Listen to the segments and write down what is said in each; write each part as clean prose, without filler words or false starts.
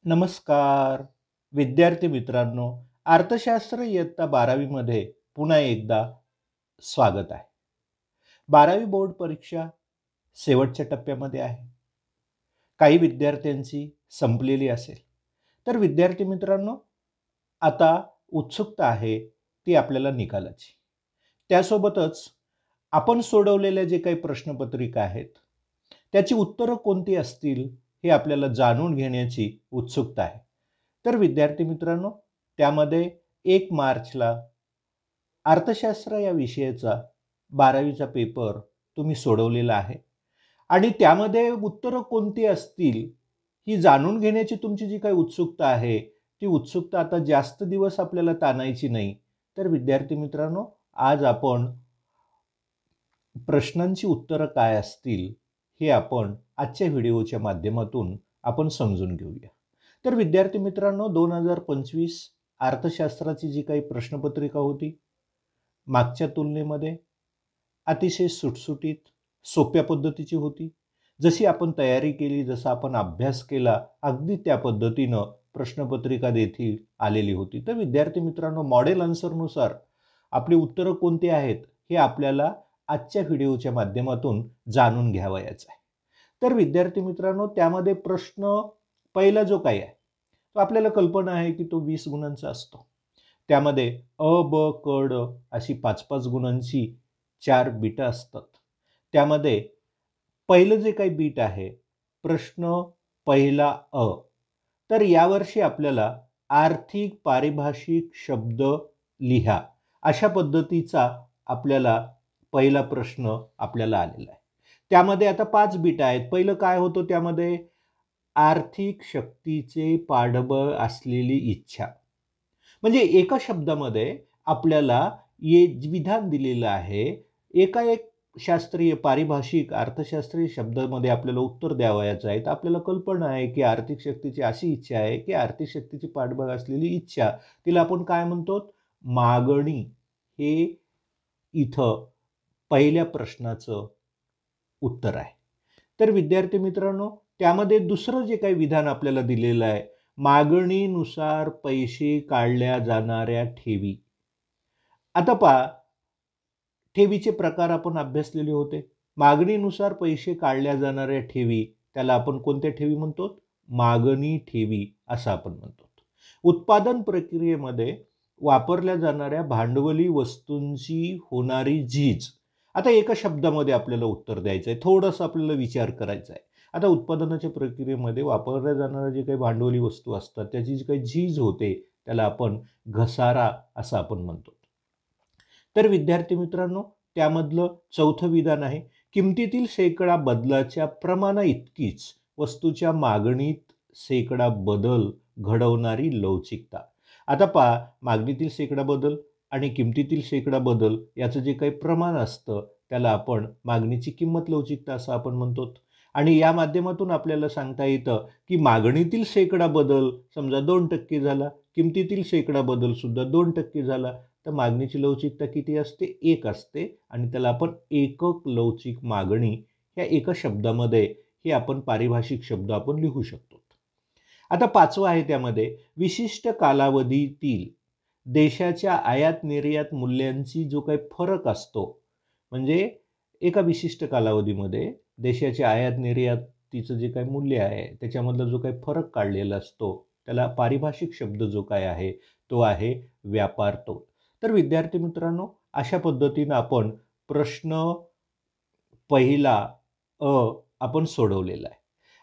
नमस्कार विद्यार्थी मित्रांनो, अर्थशास्त्र इयत्ता 12वी मध्ये पुन्हा एकदा स्वागत आहे. 12वी बोर्ड परीक्षा शेवटच्या टप्प्यामध्ये आहे. काही विद्यार्थ्यांची संपलेली असेल. तर विद्यार्थी मित्रांनो, आता उत्सुकता आहे ती आपल्याला निकालाची. त्यासोबतच आपण सोडवलेल्या जे काही प्रश्नपत्रिका आहेत, त्याची उत्तरं कोणती असतील हे आपल्याला जाणून घेण्याची उत्सुकता आहे. तर विद्यार्थी मित्रांनो, त्यामध्ये 1 मार्चला अर्थशास्त्र या विषयाचा 12वीचा पेपर तुम्ही सोडवलेला आहे आणि त्यामध्ये उत्तरं कोणती असतील ही जाणून घेण्याची तुमची जी काही उत्सुकता आहे, ती उत्सुकता आता जास्त दिवस आपल्याला ताणायची नाही. तर विद्यार्थी मित्रांनो, आज आपण प्रश्नांची उत्तरं काय असतील हे आपण आजच्या व्हिडिओच्या माध्यमातून आपण समजून घेऊया. तर विद्यार्थी मित्रांनो, 2025 अर्थशास्त्राची जी काही प्रश्नपत्रिका होती, मागच्या तुलनेमध्ये अतिशय सुटसुटीत, सोप्या पद्धतीची होती. जशी आपण तयारी केली, जसा आपण अभ्यास केला, अगदी त्या पद्धतीनं प्रश्नपत्रिका देखील आलेली होती. तर विद्यार्थी मित्रांनो, मॉडेल आन्सरनुसार आपली उत्तरं कोणती आहेत हे आपल्याला आजच्या व्हिडिओच्या माध्यमातून जाणून घ्यावयाचं आहे. तर विद्यार्थी मित्रांनो, त्यामध्ये प्रश्न पहिला जो काही आहे, तो आपल्याला कल्पना आहे की तो 20 गुणांचा असतो. त्यामध्ये अ, ब, क, ड अशी 5-5 गुणांची 4 बीटं असतात. त्यामध्ये पहिलं जे काही बीट आहे, प्रश्न पहिला अ. तर यावर्षी आपल्याला आर्थिक पारिभाषिक शब्द लिहा, अशा पद्धतीचा आपल्याला पहिला प्रश्न आपल्याला आलेला आहे. त्यामध्ये आता 5 बीट आहेत. पहिलं काय होतं त्यामध्ये? आर्थिक शक्तीचे पाठबळ असलेली इच्छा. म्हणजे एका शब्दामध्ये आपल्याला हे विधान दिलेलं आहे. एका एक शास्त्रीय पारिभाषिक अर्थशास्त्रीय शब्दामध्ये आपल्याला उत्तर द्यावयाचं आहे. तर आपल्याला कल्पना आहे की आर्थिक शक्तीची अशी इच्छा आहे की आर्थिक शक्तीची पाठबळ असलेली इच्छा, तिला आपण काय म्हणतो? मागणी. हे इथं पहिल्या प्रश्नाचं उत्तर आहे. तर विद्यार्थी मित्रांनो, त्यामध्ये दुसरं जे काही विधान आपल्याला दिलेलं आहे, मागणीनुसार पैसे काढल्या जाणाऱ्या ठेवी. आता पहा, ठेवीचे प्रकार आपण अभ्यासलेले होते. मागणीनुसार पैसे काढल्या जाणाऱ्या ठेवी, त्याला आपण कोणत्या ठेवी म्हणतो? मागणी ठेवी असं आपण म्हणतो. उत्पादन प्रक्रियेमध्ये वापरल्या जाणाऱ्या भांडवली वस्तूंची होणारी झीज. आता एका शब्दामध्ये आपल्याला उत्तर द्यायचं आहे, थोडंसं आपल्याला विचार करायचा आहे. आता उत्पादनाच्या प्रक्रियेमध्ये वापरल्या जाणाऱ्या जे काही भांडवली वस्तू असतात, त्याची जी काही झीज होते, त्याला आपण घसारा असं आपण म्हणतो. तर विद्यार्थी मित्रांनो, त्यामधलं चौथं विधान आहे, किमतीतील शेकडा बदलाच्या प्रमाणा इतकीच वस्तूच्या मागणीत शेकडा बदल घडवणारी लवचिकता. आता पहा, मागणीतील शेकडा बदल आणि किमतीतील शेकडा बदल याचं जे काही प्रमाण असतं, त्याला आपण मागणीची किंमत लवचिकता असं आपण म्हणतो. आणि या माध्यमातून आपल्याला सांगता येतं की मागणीतील शेकडा बदल समजा 2% झाला, किमतीतील शेकडा बदल सुद्धा 2% झाला, तर मागणीची लवचिकता किती असते? 1 असते आणि त्याला आपण एकक लवचिक मागणी या एका शब्दामध्ये हे आपण पारिभाषिक शब्द आपण लिहू शकतो. आता 5वं आहे त्यामध्ये, विशिष्ट कालावधीतील देशाच्या आयात निर्यात मूल्यांची जो काही फरक असतो, म्हणजे एका विशिष्ट कालावधीमध्ये देशाच्या आयात निर्यातीचं जे काही मूल्य आहे, त्याच्यामधला जो काही फरक काढलेला असतो, त्याला पारिभाषिक शब्द जो काय आहे, तो आहे व्यापार तोल. तर विद्यार्थी मित्रांनो, अशा पद्धतीनं आपण प्रश्न पहिला अ आपण सोडवलेला आहे.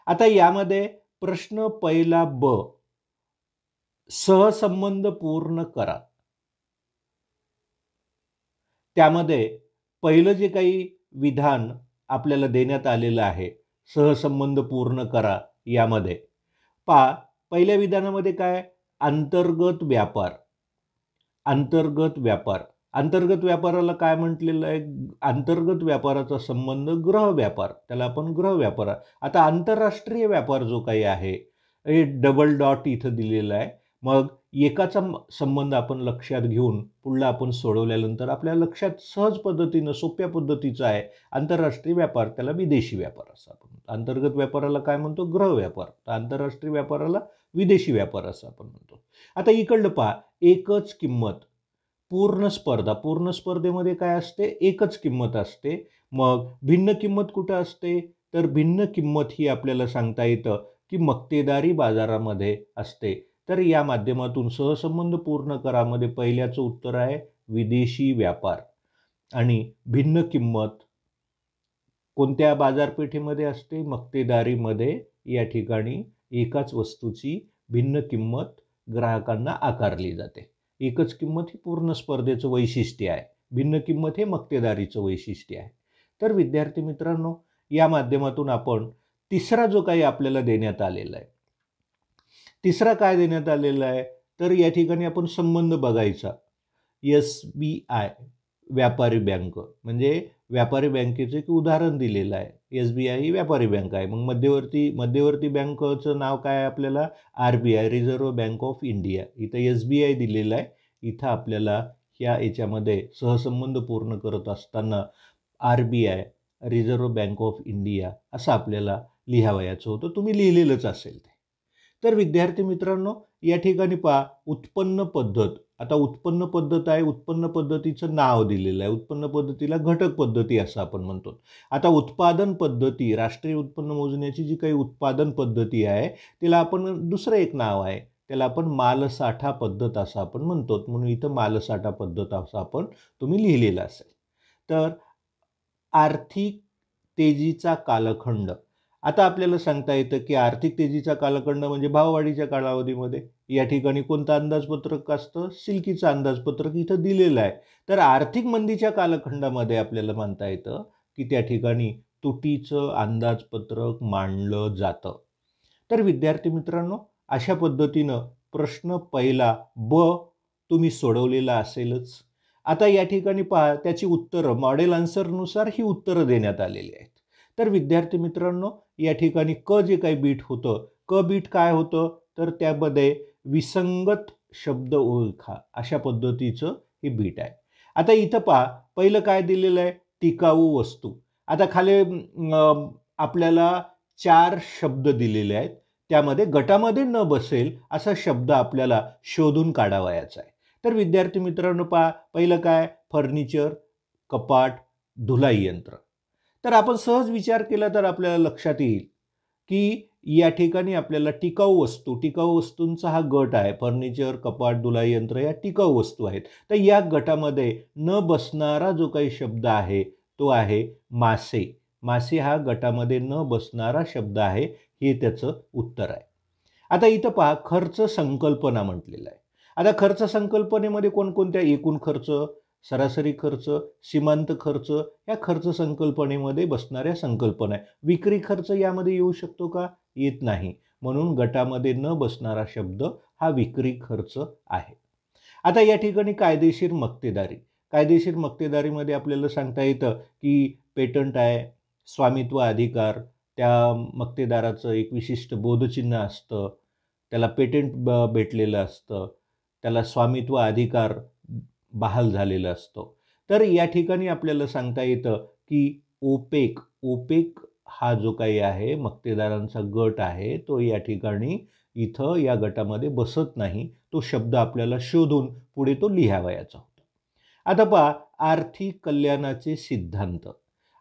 आता यामध्ये प्रश्न पहिला ब, सहसंबंध पूर्ण करा. त्यामध्ये पहिलं जे काही विधान आपल्याला देण्यात आलेलं आहे, सहसंबंध पूर्ण करा, यामध्ये पहा, पहिल्या विधानामध्ये काय? अंतर्गत व्यापार. अंतर्गत व्यापार. अंतर्गत व्यापाराला काय म्हटलेलं आहे? अंतर्गत व्यापाराचा संबंध गृह व्यापार, त्याला आपण गृह व्यापार. आता आंतरराष्ट्रीय व्यापार जो काही आहे, हे डबल डॉट इथं दिलेला आहे. मग एकाचा संबंध आपण लक्षात घेऊन पुढला आपण सोडवल्यानंतर आपल्या लक्षात सहज पद्धतीनं सोप्या पद्धतीचं आहे आंतरराष्ट्रीय व्यापार, त्याला विदेशी व्यापार असं आपण म्हणतो. अंतर्गत व्यापाराला काय म्हणतो? गृह व्यापार. तर आंतरराष्ट्रीय व्यापाराला विदेशी व्यापार असं आपण म्हणतो. आता इकडलं पहा, एकच किंमत, पूर्ण स्पर्धा. पूर्ण स्पर्धेमध्ये काय असते? एकच किंमत असते. मग भिन्न किंमत कुठं असते? तर भिन्न किंमत ही आपल्याला सांगता येतं की मक्तेदारी बाजारामध्ये असते. तर या माध्यमातून सहसंबंध पूर्ण करामध्ये पहिल्याचं उत्तर आहे विदेशी व्यापार. आणि भिन्न किंमत कोणत्या बाजारपेठेमध्ये असते? मक्तेदारीमध्ये. या ठिकाणी एकाच वस्तूची भिन्न किंमत ग्राहकांना आकारली जाते. एकच किंमत ही पूर्ण स्पर्धेचं वैशिष्ट्य आहे, भिन्न किंमत हे मक्तेदारीचं वैशिष्ट्य आहे. तर विद्यार्थी मित्रांनो, या माध्यमातून आपण तिसरा जो काही आपल्याला देण्यात आलेला आहे, तिसरा काय देण्यात आलेला आहे? तर या ठिकाणी आपण संबंध बघायचा. SBI व्यापारी बँक, म्हणजे व्यापारी बँकेचं एक उदाहरण दिलेलं आहे. SBI ही व्यापारी बँक आहे. मग मध्यवर्ती बँकेचं नाव काय आहे आपल्याला? RBI, reserve bank of India. इथं SBI दिलेलं आहे. इथं आपल्याला याच्यामध्ये सहसंबंध पूर्ण करत असताना RBI, reserve bank of India असं आपल्याला लिहावयाचं होतं. तुम्ही लिहिलेलंच असेल ते. तर विद्यार्थी मित्रांनो, या ठिकाणी पहा, उत्पन्न पद्धत. आता उत्पन्न पद्धत आहे, उत्पन्न पद्धतीचं नाव दिलेलं आहे. उत्पन्न पद्धतीला घटक पद्धती असं आपण म्हणतो. आता उत्पादन पद्धती, राष्ट्रीय उत्पन्न मोजण्याची जी काही उत्पादन पद्धती आहे तिला आपण दुसरं एक नाव आहे, त्याला आपण मालसाठा पद्धत असं आपण म्हणतो. म्हणून इथं मालसाठा पद्धत असं आपण तुम्ही लिहिलेलं असेल. तर आर्थिक तेजीचा कालखंड. आता आपल्याला सांगता येतं की आर्थिक तेजीचा कालखंड म्हणजे भाववाढीच्या कालावधीमध्ये. या ठिकाणी कोणतं अंदाजपत्रक असतं? सिल्कीचं अंदाजपत्रक इथं दिलेलं आहे. तर आर्थिक मंदीच्या कालखंडामध्ये आपल्याला म्हणता येतं की त्या ठिकाणी तुटीचं अंदाजपत्रक मांडलं जातं. तर विद्यार्थी मित्रांनो, अशा पद्धतीनं प्रश्न पहिला ब तुम्ही सोडवलेला असेलच. आता या ठिकाणी पहा, त्याची उत्तरं मॉडेल आन्सरनुसार ही उत्तरं देण्यात आलेली आहेत. तर विद्यार्थी मित्रांनो, या ठिकाणी क जे काही बीट होतं, क बीट काय होतं? तर त्यामध्ये विसंगत शब्द ओळखा अशा पद्धतीचं हे बीट आहे. आता इथं पहा, पहिलं काय दिलेलं आहे? टिकाऊ वस्तू. आता खाली आपल्याला 4 शब्द दिलेले आहेत. त्यामध्ये गटामध्ये न बसेल असा शब्द आपल्याला शोधून काढावयाचा आहे. तर विद्यार्थी मित्रांनो पहा, पहिलं काय? फर्निचर, कपाट, धुलाई यंत्र. तर आपण सहज विचार केला तर आपल्याला लक्षात येईल की या ठिकाणी आपल्याला टिकाऊ वस्तूंचा हा गट आहे. फर्निचर, कपाट, धुलाई यंत्र या टिकाऊ वस्तू आहेत. तर या गटामध्ये न बसणारा जो काही शब्द आहे तो आहे मासे. मासे हा गटामध्ये न बसणारा शब्द आहे. हे त्याचं उत्तर आहे. आता इथं पहा, खर्च संकल्पना म्हटलेलं आहे. आता खर्च संकल्पनेमध्ये कोणकोणत्या? एकूण खर्च, सरासरी खर्च, सीमांत खर्च या खर्च संकल्पनेमध्ये बसणाऱ्या संकल्पना आहे. विक्री खर्च यामध्ये येऊ शकतो का? येत नाही. म्हणून गटामध्ये न बसणारा शब्द हा विक्री खर्च आहे. आता या ठिकाणी कायदेशीर मक्तेदारी. कायदेशीर मक्तेदारीमध्ये आपल्याला सांगता येतं की पेटंट आहे, स्वामित्व अधिकार, त्या मक्तेदाराचं एक विशिष्ट बोधचिन्ह असतं, त्याला पेटंट भेटलेलं असतं, त्याला स्वामित्व अधिकार बहाल झालेला असतो. तर या ठिकाणी आपल्याला सांगता येतं की ओपेक हा जो काही आहे मक्तेदारांचा गट आहे तो या ठिकाणी इथं या गटामध्ये बसत नाही. तो शब्द आपल्याला शोधून पुढे तो लिहावयाचा होता. आता पहा, आर्थिक कल्याणाचे सिद्धांत.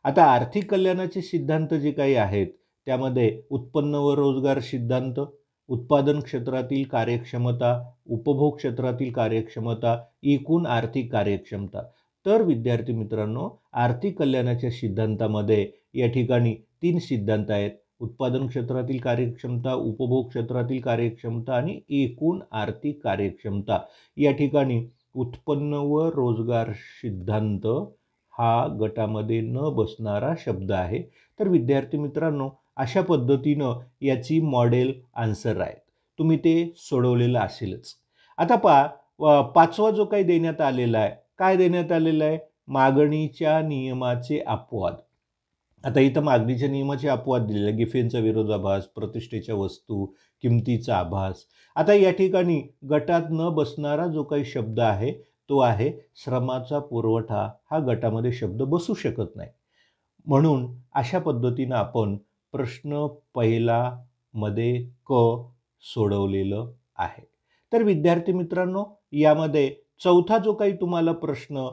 आता आर्थिक कल्याणाचे सिद्धांत जे काही आहेत त्यामध्ये उत्पन्न व रोजगार सिद्धांत, उत्पादन क्षेत्रातील कार्यक्षमता, उपभोग क्षेत्रातील कार्यक्षमता, एकूण आर्थिक कार्यक्षमता. तर विद्यार्थी मित्रांनो, आर्थिक कल्याणाच्या सिद्धांतामध्ये या ठिकाणी 3 सिद्धांत आहेत. उत्पादन क्षेत्रातील कार्यक्षमता, उपभोग क्षेत्रातील कार्यक्षमता आणि एकूण आर्थिक कार्यक्षमता. या ठिकाणी उत्पन्न व रोजगार सिद्धांत हा गटामध्ये न बसणारा शब्द आहे. तर विद्यार्थी मित्रांनो, अशा पद्धतीनं याची मॉडेल आन्सर आहेत. तुम्ही ते सोडवलेलं असेलच. आता पहा, पाचवा जो काही देण्यात आलेला आहे, काय देण्यात आलेलं आहे? मागणीच्या नियमाचे अपवाद. आता इथं मागणीच्या नियमाचे अपवाद दिलेले, गिफेनचा विरोधाभास, प्रतिष्ठेच्या वस्तू, किमतीचा आभास. आता या ठिकाणी गटात न बसणारा जो काही शब्द आहे तो आहे श्रमाचा पुरवठा. हा गटामध्ये शब्द बसू शकत नाही. म्हणून अशा पद्धतीनं आपण प्रश्न पहिला मध्ये क सोडवलेलं आहे. तर विद्यार्थी मित्रांनो, यामध्ये चौथा जो काही तुम्हाला प्रश्न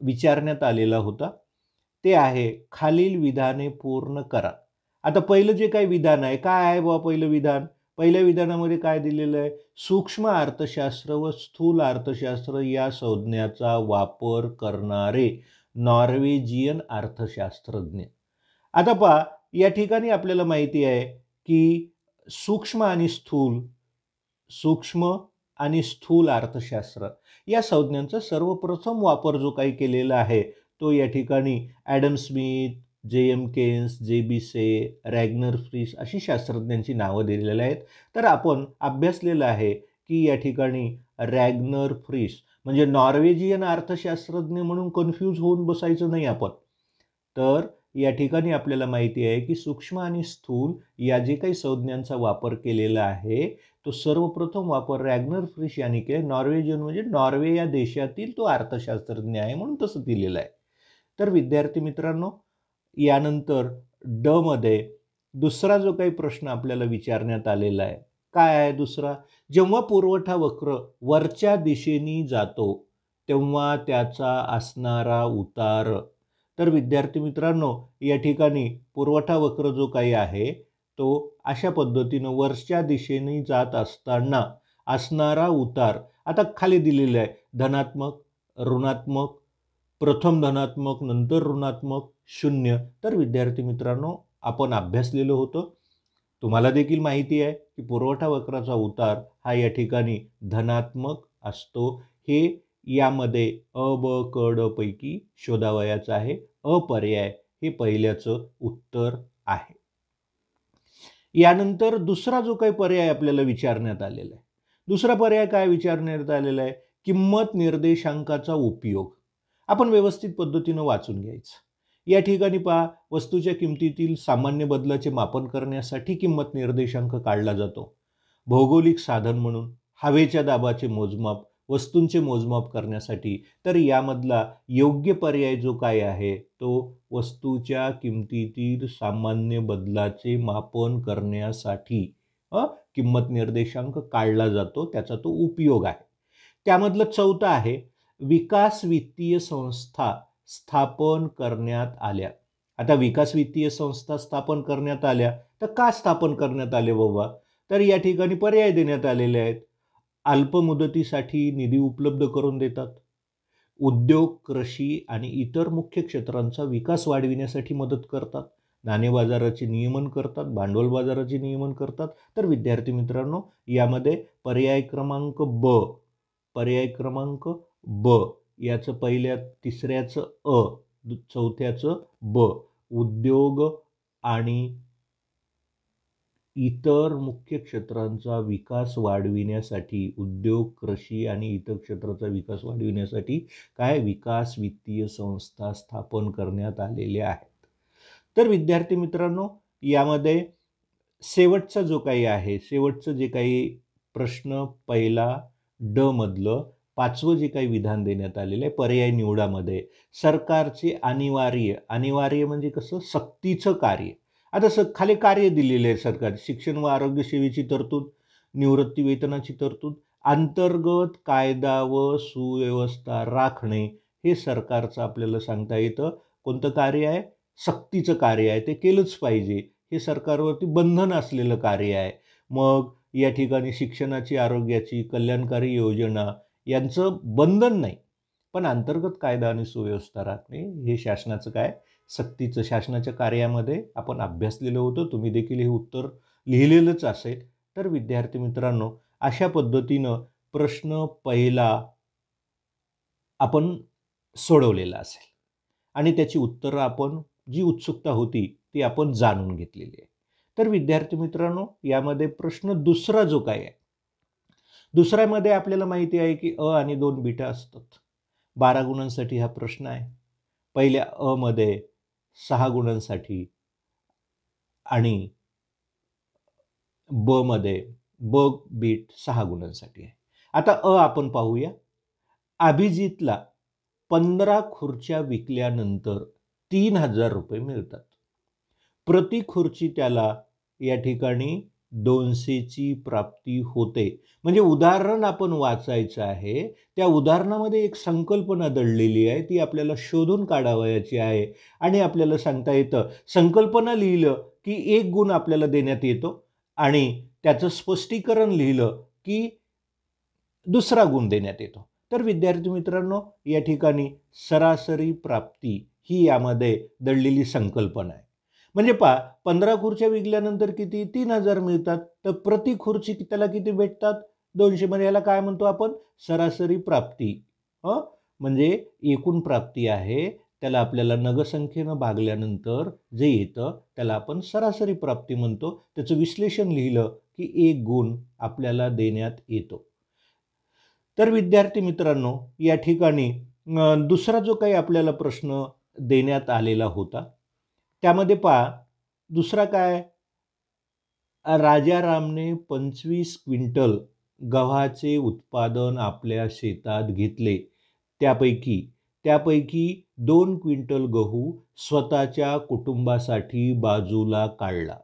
विचारण्यात आलेला होता ते आहे खालील विधाने पूर्ण करा. आता पहिलं जे काही विधान आहे, काय आहे बाबा पहिलं विधान? पहिल्या विधानामध्ये काय दिलेलं आहे? सूक्ष्म अर्थशास्त्र व स्थूल अर्थशास्त्र या संज्ञाचा वापर करणारे नॉर्वेजियन अर्थशास्त्रज्ञ. आता पहा, या ठिकाणी आपल्याला माहिती आहे की सूक्ष्म आणि स्थूल अर्थशास्त्र या संज्ञांचा सर्वप्रथम वापर जो काही केलेला आहे तो या ठिकाणी Adam Smith, J M. Keynes, J B. Say, Ragnar Frisch अशी शास्त्रज्ञांची नावं दिलेली आहेत. तर आपण अभ्यासलेलं आहे की या ठिकाणी रॅग्नर फ्रिश म्हणजे नॉर्वेजियन अर्थशास्त्रज्ञ म्हणून कन्फ्यूज होऊन बसायचं नाही आपण. तर या ठिकाणी आपल्याला माहिती आहे की सूक्ष्म आणि स्थूल या जे काही संज्ञांचा वापर केलेला आहे तो सर्वप्रथम वापर रॅग्नर फ्रिश यांनी केला. नॉर्वेजियन म्हणजे नॉर्वे या देशातील तो अर्थशास्त्रज्ञ आहे म्हणून तसं दिलेलं आहे. तर विद्यार्थी मित्रांनो, यानंतर ड मध्ये दुसरा जो काही प्रश्न आपल्याला विचारण्यात आलेला आहे, काय आहे दुसरा? जेव्हा पुरवठा वक्र वरच्या दिशेने जातो तेव्हा त्याचा असणारा उतार. तर विद्यार्थी मित्रांनो, या ठिकाणी पुरवठा वक्र जो काही आहे तो अशा पद्धतीनं वरच्या दिशेने जात असताना असणारा उतार आता खाली दिलेला आहे. धनात्मक, ऋणात्मक, प्रथम धनात्मक, नंतर ऋणात्मक, शून्य. तर विद्यार्थी मित्रांनो, आपण अभ्यासलेलं होतं. तुम्हाला देखील माहिती आहे की पुरवठा वक्राचा उतार हा या ठिकाणी धनात्मक असतो. हे यामध्ये अ, ब, क, ड पैकी शोधावयाचं आहे. पर्याय हे पहिल्याचं उत्तर आहे. यानंतर दुसरा जो काही पर्याय आपल्याला विचारण्यात आलेला आहे, दुसरा पर्याय काय विचारण्यात आलेला आहे? किंमत निर्देशांकाचा उपयोग. आपण व्यवस्थित पद्धतीनं वाचून घ्यायचं. या ठिकाणी पहा, वस्तूच्या किमतीतील सामान्य बदलाचे मापन करण्यासाठी किंमत निर्देशांक काढला जातो. भौगोलिक साधन म्हणून हवेच्या दाबाचे मोजमाप, वस्तूंचे मोजमाप करण्यासाठी. तर यामधला योग्य पर्याय जो काय आहे तो वस्तूच्या किमतीतील सामान्य बदलाचे मापन करण्यासाठी किंमत निर्देशांक काढला जातो, त्याचा तो उपयोग आहे. त्यामधलं चौथं आहे विकास वित्तीय संस्था स्थापन करण्यात आल्या. आता विकास वित्तीय संस्था स्थापन करण्यात आल्या तर का स्थापन करण्यात आले बाबा? तर या ठिकाणी पर्याय देण्यात आलेले आहेत. अल्प मुदतीसाठी निधी उपलब्ध करून देतात, उद्योग, कृषी आणि इतर मुख्य क्षेत्रांचा विकास वाढविण्यासाठी मदत करतात, नाणे बाजाराचे नियमन करतात, भांडवल बाजाराचे नियमन करतात. तर विद्यार्थी मित्रांनो, यामध्ये पर्याय क्रमांक ब याचं पहिल्या तिसऱ्याचं चौथ्याचं ब, उद्योग आणि इतर मुख्य क्षेत्रांचा विकास वाढविण्यासाठी, उद्योग, कृषी आणि इतर क्षेत्राचा विकास वाढविण्यासाठी काय विकास वित्तीय संस्था स्थापन करण्यात आलेल्या आहेत. तर विद्यार्थी मित्रांनो, यामध्ये शेवटचा जो काही आहे, शेवटचं जे काही प्रश्न पहिला ड मधलं पाचवं जे काही विधान देण्यात आलेलं आहे पर्याय निवडामध्ये, सरकारचे अनिवार्य म्हणजे कसं सक्तीचं कार्य. आता खाली कार्य दिलेले आहे सरकार, शिक्षण व आरोग्य सेवेची तरतूद, निवृत्ती वेतनाची तरतूद, अंतर्गत कायदा व सुव्यवस्था राखणे. हे सरकारचं आपल्याला सांगता येतं कोणतं कार्य आहे? सक्तीचं कार्य आहे, ते केलंच पाहिजे. हे सरकारवरती बंधन असलेलं कार्य आहे. मग या ठिकाणी शिक्षणाची, आरोग्याची, कल्याणकारी योजना यांचं बंधन नाही, पण अंतर्गत कायदा आणि सुव्यवस्था राखणे हे शासनाचं काय सक्तीचं शासनाच्या कार्यामध्ये आपण अभ्यासलेलं होतं. तुम्ही देखील हे उत्तर लिहिलेलंच असेल. तर विद्यार्थी मित्रांनो, अशा पद्धतीनं प्रश्न पहिला आपण सोडवलेला असेल आणि त्याची उत्तरं आपण जी उत्सुकता होती ती आपण जाणून घेतलेली आहे. तर विद्यार्थी मित्रांनो, यामध्ये प्रश्न दुसरा जो काय आहे, दुसऱ्यामध्ये आपल्याला माहिती आहे की आणि 2 बीटा असतात. 12 गुणांसाठी हा प्रश्न आहे. पहिल्या मध्ये 6 गुणांसाठी आणि ब मध्ये ब बीट 6 गुणांसाठी आहे. आता आपण पाहूया. अभिजितला 15 खुर्च्या विकल्यानंतर 3,000 रुपये मिळतात. प्रति खुर्ची त्याला या ठिकाणी 200ची प्राप्ती होते. म्हणजे उदाहरण आपण वाचायचं आहे. त्या उदाहरणामध्ये एक संकल्पना दडलेली आहे, ती आपल्याला शोधून काढावयाची आहे आणि आपल्याला सांगता येतं, संकल्पना लिहिलं की 1 गुण आपल्याला देण्यात येतो आणि त्याचं स्पष्टीकरण लिहिलं की दुसरा गुण देण्यात येतो. तर विद्यार्थी मित्रांनो, या ठिकाणी सरासरी प्राप्ती ही यामध्ये दडलेली संकल्पना आहे. म्हणजे 15 खुर्च्या विकल्यानंतर किती 3,000 मिळतात. तर प्रति खुर्ची त्याला किती भेटतात 200. म्हणजे याला काय म्हणतो आपण सरासरी प्राप्ती. म्हणजे एकूण प्राप्ती आहे त्याला आपल्याला नगसंख्येनं भागल्यानंतर जे येतं त्याला आपण सरासरी प्राप्ती म्हणतो. त्याचं विश्लेषण लिहिलं की 1 गुण आपल्याला देण्यात येतो. तर विद्यार्थी मित्रांनो, या ठिकाणी दुसरा जो काही आपल्याला प्रश्न देण्यात आलेला होता त्यामध्ये दुसरा काय, राजारामने 25 क्विंटल गव्हाचे उत्पादन आपल्या शेतात घेतले. त्यापैकी 2 क्विंटल गहू स्वतःच्या कुटुंबासाठी बाजूला काढला.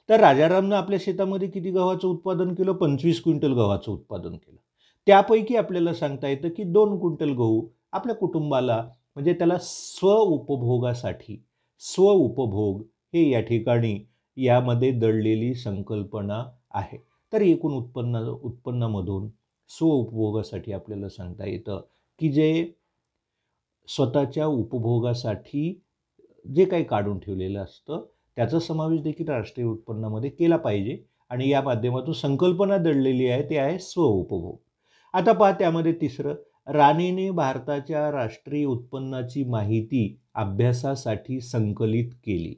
तर राजारामनं आपल्या शेतामध्ये किती गव्हाचं उत्पादन केलं 25 क्विंटल गव्हाचं उत्पादन केलं. त्यापैकी आपल्याला सांगता येतं की 2 क्विंटल गहू आपल्या कुटुंबाला म्हणजे त्याला स्वउपभोग हे या ठिकाणी यामध्ये दडलेली संकल्पना आहे. तर एकूण उत्पन्नामधून स्वउपभोगासाठी आपल्याला सांगता येतं की जे स्वतःच्या उपभोगासाठी जे काही काढून ठेवलेलं असतं त्याचा समावेश देखील राष्ट्रीय उत्पन्नामध्ये केला पाहिजे आणि या माध्यमातून संकल्पना दडलेली आहे ते आहे स्वउपभोग. आता त्यामध्ये तिसरं, राणीने भारताच्या राष्ट्रीय उत्पन्नाची माहिती अभ्यासासाठी संकलित केली.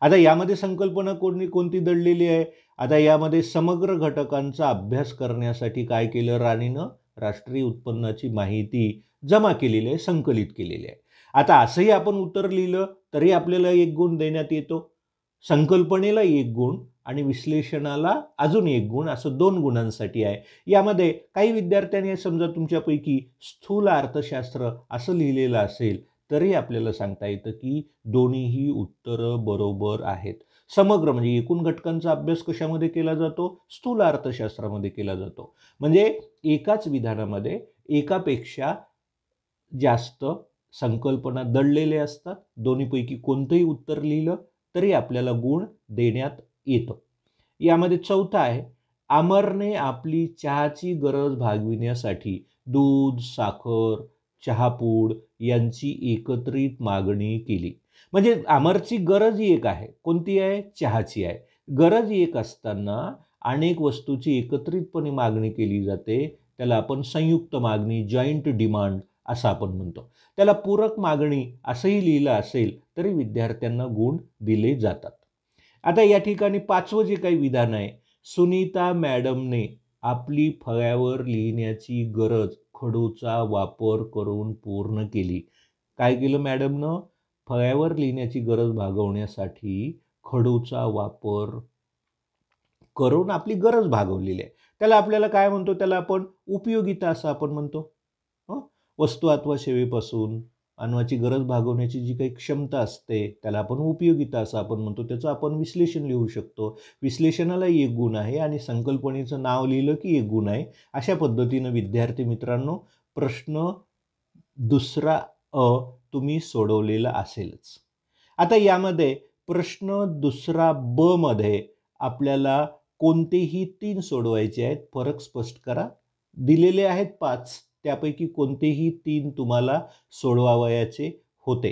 आता यामध्ये संकल्पना कोणती दडलेली आहे. आता यामध्ये समग्र घटकांचा अभ्यास करण्यासाठी काय केलं, राणीनं राष्ट्रीय उत्पन्नाची माहिती जमा केलेली आहे, संकलित केलेली आहे. आता असंही आपण उत्तर लिहिलं तरी आपल्याला 1 गुण देण्यात येतो. संकल्पनेला 1 गुण आणि विश्लेषणाला अजून 1 गुण, असं 2 गुणांसाठी आहे. यामध्ये काही विद्यार्थ्यांनी समजा तुमच्यापैकी स्थूल अर्थशास्त्र असं लिहिलेलं असेल तरी आपल्याला सांगता येतं की दोन्हीही उत्तरं बरोबर आहेत. समग्र म्हणजे एकूण घटकांचा अभ्यास कशामध्ये केला जातो, स्थूल अर्थशास्त्रामध्ये केला जातो. म्हणजे एकाच विधानामध्ये एकापेक्षा जास्त संकल्पना दडलेले असतात. दोन्हीपैकी कोणतंही उत्तर लिहिलं तरी आपल्याला गुण देण्यात येतं. यामध्ये चौथा आहे, अमरने आपली चहाची गरज भागविण्यासाठी दूध, साखर, चहापूड यांची एकत्रित मागणी केली. म्हणजे अमरची गरज एक आहे. कोणती आहे, चहाची आहे. गरज एक असताना अनेक वस्तूची एकत्रितपणे मागणी केली जाते. त्याला आपण संयुक्त मागणी, जॉईंट डिमांड असं आपण म्हणतो. त्याला पूरक मागणी असंही लिहिलं असेल तरी विद्यार्थ्यांना गुण दिले जातात. आता या ठिकाणी 5वं जे काही विधान आहे, सुनीता मॅडमने आपली फळ्यावर लिहिण्याची गरज खडूचा वापर करून पूर्ण केली. काय केलं मॅडमनं, फळ्यावर लिहिण्याची गरज भागवण्यासाठी खडूचा वापर करून आपली गरज भागवलेली आहे. त्याला आपल्याला काय म्हणतो, त्याला आपण उपयोगिता असं आपण म्हणतो. वस्तू अथवा सेवेपासून अन्नाची गरज भागवण्याची जी काही क्षमता असते त्याला आपण उपयोगिता असं आपण म्हणतो. त्याचं आपण विश्लेषण लिहू शकतो. विश्लेषणाला 1 गुण आहे आणि संकल्पनेचं नाव लिहिलं की 1 गुण आहे. अशा पद्धतीनं विद्यार्थी मित्रांनो प्रश्न दुसरा तुम्ही सोडवलेला असेलच. आता यामध्ये प्रश्न दुसरा ब मध्ये आपल्याला कोणतेही 3 सोडवायचे आहेत. फरक स्पष्ट करा. दिलेले आहेत 5, त्यापैकी कोणतेही 3 तुम्हाला सोडवावयाचे होते.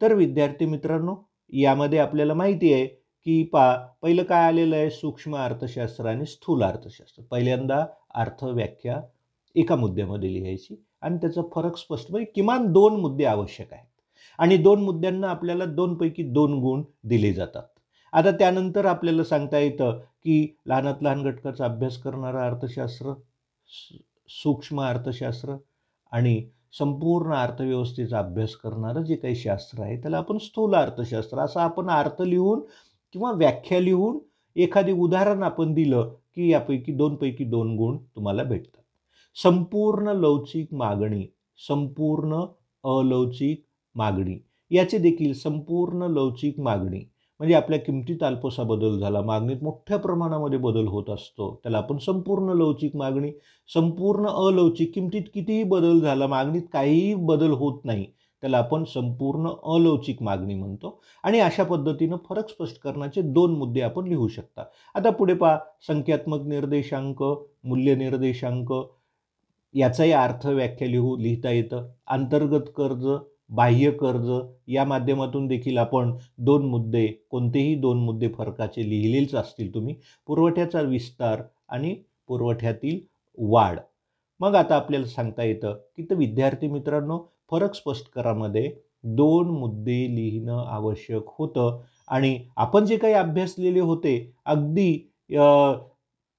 तर विद्यार्थी मित्रांनो यामध्ये आपल्याला माहिती आहे की पहिलं काय आलेलं आहे, सूक्ष्म अर्थशास्त्र आणि स्थूल अर्थशास्त्र. पहिल्यांदा अर्थ व्याख्या एका मुद्द्यामध्ये लिहायची आणि त्याचा फरक स्पष्ट, म्हणजे किमान 2 मुद्दे आवश्यक आहेत आणि 2 मुद्द्यांना आपल्याला 2 पैकी 2 गुण दिले जातात. आता त्यानंतर आपल्याला सांगता येतं की लहानात लहान घटकाचा अभ्यास करणारा अर्थशास्त्र, सूक्ष्म अर्थशास्त्र आणि संपूर्ण अर्थव्यवस्थेचा अभ्यास करणारं जे काही शास्त्र आहे त्याला आपण स्थूल अर्थशास्त्र असं आपण अर्थ लिहून किंवा व्याख्या लिहून एखादी उदाहरण आपण दिलं की यापैकी पैकी 2 गुण तुम्हाला भेटतात. संपूर्ण लवचिक मागणी, संपूर्ण अलवचिक मागणी याचे देखील संपूर्ण लवचिक मागणी म्हणजे आपल्या किमतीत अल्पसा बदल झाला, मागणीत मोठ्या प्रमाणामध्ये बदल होत असतो, त्याला आपण संपूर्ण लवचिक मागणी. संपूर्ण अलवचिक, किमतीत कितीही बदल झाला, मागणीत काहीही बदल होत नाही, त्याला आपण संपूर्ण अलवचिक मागणी म्हणतो. आणि अशा पद्धतीनं फरक स्पष्ट करण्याचे 2 मुद्दे आपण लिहू शकता. आता पुढे पहा, संख्यात्मक निर्देशांक, मूल्य निर्देशांक याचाही अर्थ व्याख्या लिहिता येतं. अंतर्गत कर्ज, बाह्य कर्ज या माध्यमातून देखील आपण 2 मुद्दे, कोणतेही 2 मुद्दे फरकाचे लिहिलेच असतील तुम्ही. पुरवठ्याचा विस्तार आणि पुरवठ्यातील वाढ. मग आता आपल्याला सांगता येतं की तर विद्यार्थी मित्रांनो, फरक स्पष्ट करामध्ये 2 मुद्दे लिहिणं आवश्यक होतं आणि आपण जे काही अभ्यासलेले होते अगदी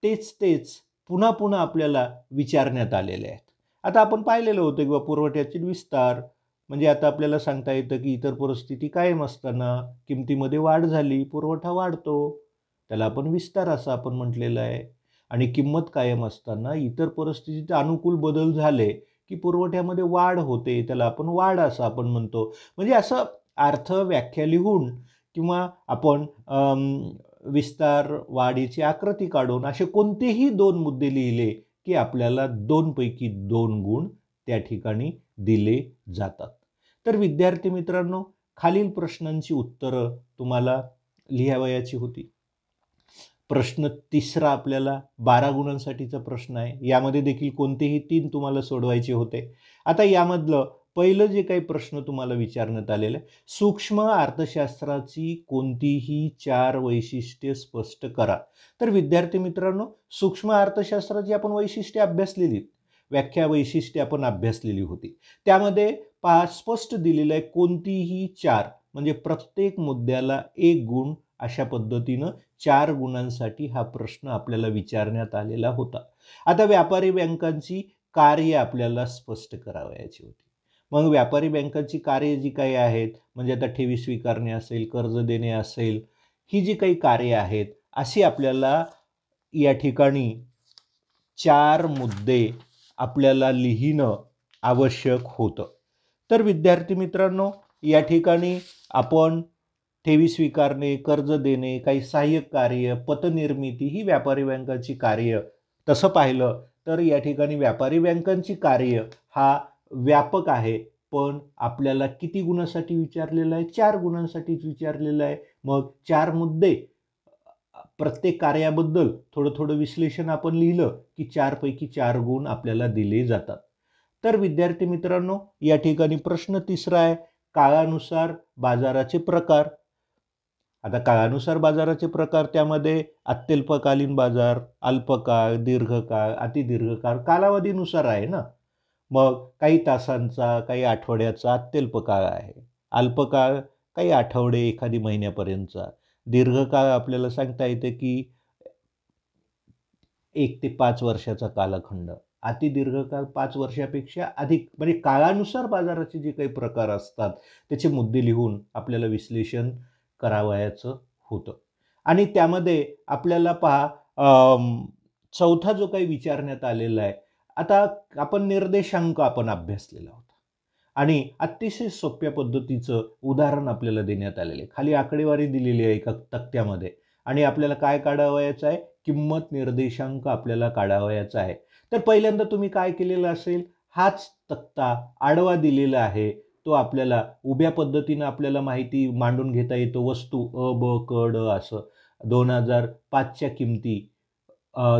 तेच पुन्हा पुन्हा आपल्याला विचारण्यात आलेले आहेत. आता आपण पाहिलेलं होतं किंवा पुरवठ्यातील विस्तार म्हणजे आता आपल्याला सांगता येतं की इतर परिस्थिती कायम असताना किमतीमध्ये वाढ झाली, पुरवठा वाढतो, त्याला आपण विस्तार असं आपण म्हटलेलं आहे. आणि किंमत कायम असताना इतर परिस्थितीत अनुकूल बदल झाले की पुरवठ्यामध्ये वाढ होते, त्याला आपण वाढ असं आपण म्हणतो. म्हणजे असं अर्थ व्याख्या लिहून किंवा आपण विस्तार वाढीची आकृती काढून असे कोणतेही 2 मुद्दे लिहिले की आपल्याला 2 पैकी 2 गुण त्या ठिकाणी दिले जातात. तर विद्यार्थी मित्रांनो, खालील प्रश्नांची उत्तरं तुम्हाला लिहावयाची होती. प्रश्न 3रा आपल्याला 12 गुणांसाठीचा प्रश्न आहे. यामध्ये देखील कोणतेही 3 तुम्हाला सोडवायचे होते. आता यामधलं पहिलं जे काही प्रश्न तुम्हाला विचारण्यात आलेलं आहे, सूक्ष्म अर्थशास्त्राची कोणतीही 4 वैशिष्ट्ये स्पष्ट करा. तर विद्यार्थी मित्रांनो, सूक्ष्म अर्थशास्त्राची आपण वैशिष्ट्ये अभ्यासलेली, व्याख्या वैशिष्ट्ये आपण अभ्यासलेली होती. त्यामध्ये स्पष्ट दिलेलं आहे कोणतीही 4 म्हणजे प्रत्येक मुद्द्याला 1 गुण अशा पद्धतीनं 4 गुणांसाठी हा प्रश्न आपल्याला विचारण्यात आलेला होता. आता व्यापारी बँकांची कार्य आपल्याला स्पष्ट करावयाची होती. मग व्यापारी बँकांची कार्य जी काही आहेत म्हणजे आता ठेवी स्वीकारणे असेल, कर्ज देणे असेल, ही जी काही कार्य आहेत अशी आपल्याला या ठिकाणी 4 मुद्दे आपल्याला लिहिणं आवश्यक होतं. तर विद्यार्थी मित्रांनो, या ठिकाणी आपण ठेवी स्वीकारणे, कर्ज देणे, काही सहाय्यक कार्य, पतनिर्मिती ही व्यापारी बँकांची कार्य. तसं पाहिलं तर या ठिकाणी व्यापारी बँकांची कार्य हा व्यापक आहे, पण आपल्याला किती गुणांसाठी विचारलेलं आहे? 4 गुणांसाठीच विचारलेलं आहे. मग 4 मुद्दे, प्रत्येक कार्याबद्दल थोडं विश्लेषण आपण लिहिलं की 4 पैकी 4 गुण आपल्याला दिले जातात. तर विद्यार्थी मित्रांनो, या ठिकाणी प्रश्न 3रा आहे, काळानुसार बाजाराचे प्रकार. आता काळानुसार बाजाराचे प्रकार, त्यामध्ये अत्यल्पकालीन बाजार, अल्पकाळ, दीर्घकाळ, अतिदीर्घकाळ, कालावधीनुसार आहे ना. मग काही तासांचा, काही आठवड्याचा अत्यल्पकाळ आहे, अल्पकाळ काही आठवडे, एखादी महिन्यापर्यंतचा, दीर्घकाळ आपल्याला सांगता येते की 1 ते 5 वर्षाचा कालखंड, अतिदीर्घकाळ 5 वर्षापेक्षा अधिक. म्हणजे काळानुसार बाजाराचे जे काही प्रकार असतात त्याचे मुद्दे लिहून आपल्याला विश्लेषण करावयाचं होतं. आणि त्यामध्ये आपल्याला पहा, चौथा जो काही विचारण्यात आलेला आहे, आता आपण निर्देशांक आपण अभ्यासलेला होता आणि अतिशय सोप्या पद्धतीचं उदाहरण आपल्याला देण्यात आलेलं आहे. खाली आकडेवारी दिलेली आहे एका तक्त्यामध्ये आणि आपल्याला काय काढावयाचं आहे? किंमत निर्देशांक आपल्याला काढावयाचा आहे. तर पहिल्यांदा तुम्ही काय केलेलं असेल, हाच तक्ता आडवा दिलेला आहे, तो आपल्याला उभ्या पद्धतीनं आपल्याला माहिती मांडून घेता येतो. वस्तू अ, ब, क, ड असं 2005च्या किमती,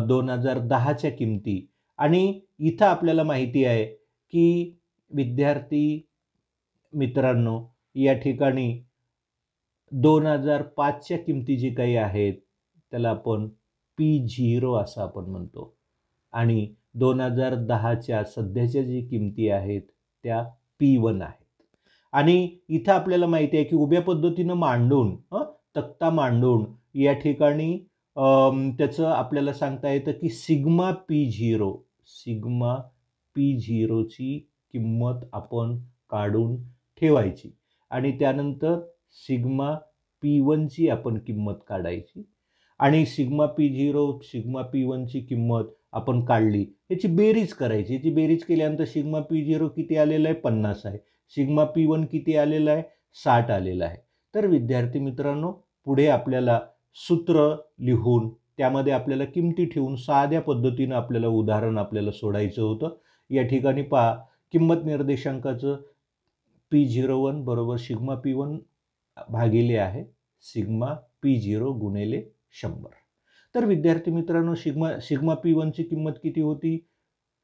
2010च्या किमती आणि इथं आपल्याला माहिती आहे की विद्यार्थी मित्रांनो, या ठिकाणी 2005च्या किमती जी काही आहेत त्याला आपण P0 असं आपण म्हणतो आणि 2010च्या सध्याच्या जी किमती आहेत त्या P1 आहेत. आणि इथं आपल्याला माहिती आहे की उभ्या पद्धतीनं मांडून तक्ता मांडून या ठिकाणी त्याचं आपल्याला सांगता येतं की सिग्मा P0 ची किंमत आपण काढून ठेवायची आणि त्यानंतर सिग्मा P1ची आपण किंमत काढायची आणि सिग्मा P0 सिग्मा P1ची किंमत आपण काढली, याची बेरीज करायची. याची बेरीज केल्यानंतर सिग्मा P0 किती आलेला आहे 50 आहे, सिग्मा P1 किती आलेला आहे 60 आलेला आहे. तर विद्यार्थी मित्रांनो, पुढे आपल्याला सूत्र लिहून त्यामध्ये आपल्याला किमती ठेवून साध्या पद्धतीनं आपल्याला उदाहरण आपल्याला सोडायचं होतं. या ठिकाणी पहा, किंमत निर्देशांकाचं P01 बरोबर सिग्मा P1 भागिले आहे सिग्मा P0 गुणिले 100. तर विद्यार्थी मित्रांनो, सिग्मा P1ची किंमत किती होती?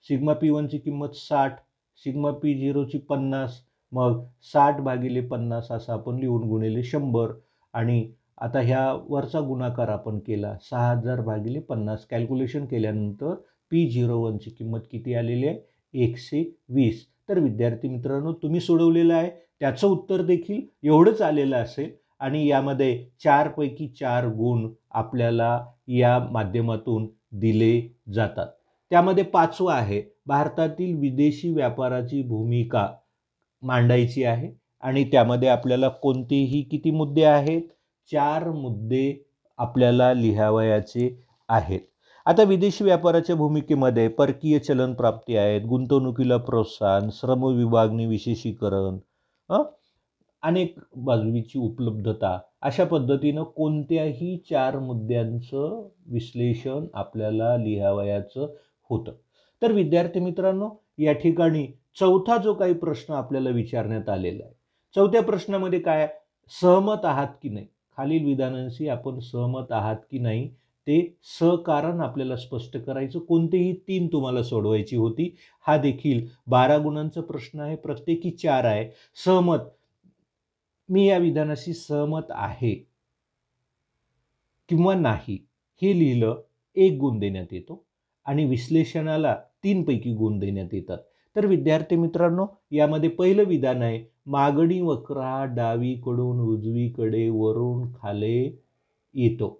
सिग्मा P1ची किंमत 60, सिग्मा P0ची 50, मग 60 भागिले 50 असं आपण लिहून गुणिले 100 आणि आता ह्या वरचा गुणाकार आपण केला 6000 भागिले 50 कॅल्क्युलेशन केल्यानंतर P01ची किंमत किती आलेली आहे 120. तर विद्यार्थी मित्रांनो, तुम्ही सोडवलेलं आहे त्याचं उत्तर देखील एवढंच आलेलं असेल आणि यामध्ये 4 पैकी 4 गुण आपल्याला या माध्यमातून दिले जातात. त्यामध्ये 5वा आहे, भारतातील विदेशी व्यापाराची भूमिका मांडायची आहे आणि त्यामध्ये आपल्याला कोणतेही किती मुद्दे आहेत? 4 मुद्दे आपल्याला लिहावयाचे आहेत. आता विदेशी व्यापाराच्या भूमिकेमध्ये परकीय चलन प्राप्ती आहेत, गुंतवणुकीला प्रोत्साहन, श्रम विभागणी विशेषीकरण, अनेक बाजूची उपलब्धता, अशा पद्धतीनं कोणत्याही 4 मुद्द्यांचं विश्लेषण आपल्याला लिहावयाचं होतं. तर विद्यार्थी मित्रांनो, या ठिकाणी चौथा जो काही प्रश्न आपल्याला विचारण्यात आलेला आहे, चौथ्या प्रश्नामध्ये काय, सहमत आहात की नाही, खालील विधानांशी आपण सहमत आहात की नाही ते सहकारण आपल्याला स्पष्ट करायचं. कोणतेही 3 तुम्हाला सोडवायची होती. हा देखील 12 गुणांचा प्रश्न आहे, प्रत्येकी 4 आहे. सहमत, मी या विधानाशी सहमत आहे किंवा नाही हे लिहिलं 1 गुण देण्यात येतो आणि विश्लेषणाला 3 पैकी गुण देण्यात येतात. तर विद्यार्थी मित्रांनो, यामध्ये पहिलं विधान आहे, मागणी वक्र हा डावीकडून उजवीकडे वरून खाली येतो.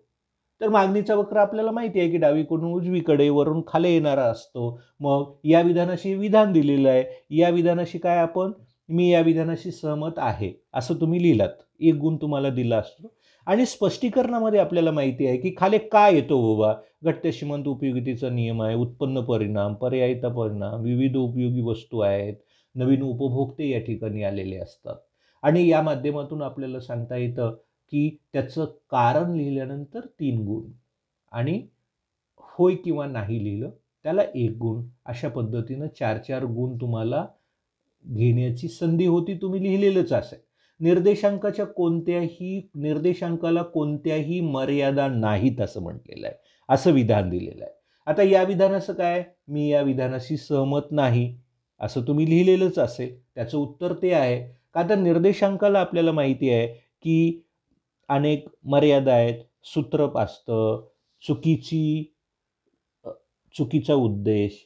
तर मागणीचा वक्र आपल्याला माहिती आहे की डावीकडून उजवीकडे वरून खाली येणारा असतो. मग या विधानाशी विधान दिलेलं आहे, या विधानाशी काय आपण, मी या विधानाशी सहमत आहे असं तुम्ही लिहिलात, 1 गुण तुम्हाला दिला असतो. आणि स्पष्टीकरणामध्ये आपल्याला माहिती आहे की खाली काय येतो बाबा, घट्ट श्रीमंत उपयोगितेचा नियम आहे, उत्पन्न परिणाम, पर्यायिता परिणाम, विविध उपयोगी वस्तू आहेत, नवीन उपभोक्ते या ठिकाणी आलेले असतात आणि या माध्यमातून आपल्याला सांगता येतं की त्याचं कारण लिहिल्यानंतर 3 गुण आणि होय किंवा नाही लिहिलं त्याला 1 गुण, अशा पद्धतीनं 4-4 गुण तुम्हाला घेण्याची संधी होती, तुम्ही लिहिलेलंच असेल. निर्देशांकाला कोणत्याही मर्यादा नाहीत असं म्हटलेलं आहे, असं विधान दिलेलं आहे. आता या विधानाचं काय, मी या विधानाशी सहमत नाही असं तुम्ही लिहिलेलंच असेल. त्याचं उत्तर ते आहे का, तर निर्देशांकाला आपल्याला माहिती आहे की अनेक मर्यादा आहेत, सूत्र असतं, चुकीचा उद्देश,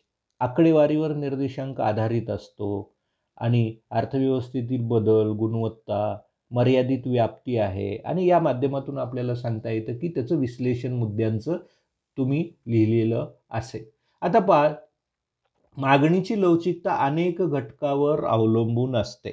आकडेवारीवर निर्देशांक आधारित असतो आणि अर्थव्यवस्थेतील बदल, गुणवत्ता, मर्यादित व्याप्ती आहे आणि या माध्यमातून आपल्याला सांगता येतं की त्याचं विश्लेषण मुद्द्यांचं तुम्ही लिहिलेलं असेल. आता पहा, मागणीची लवचिकता अनेक घटकावर अवलंबून असते.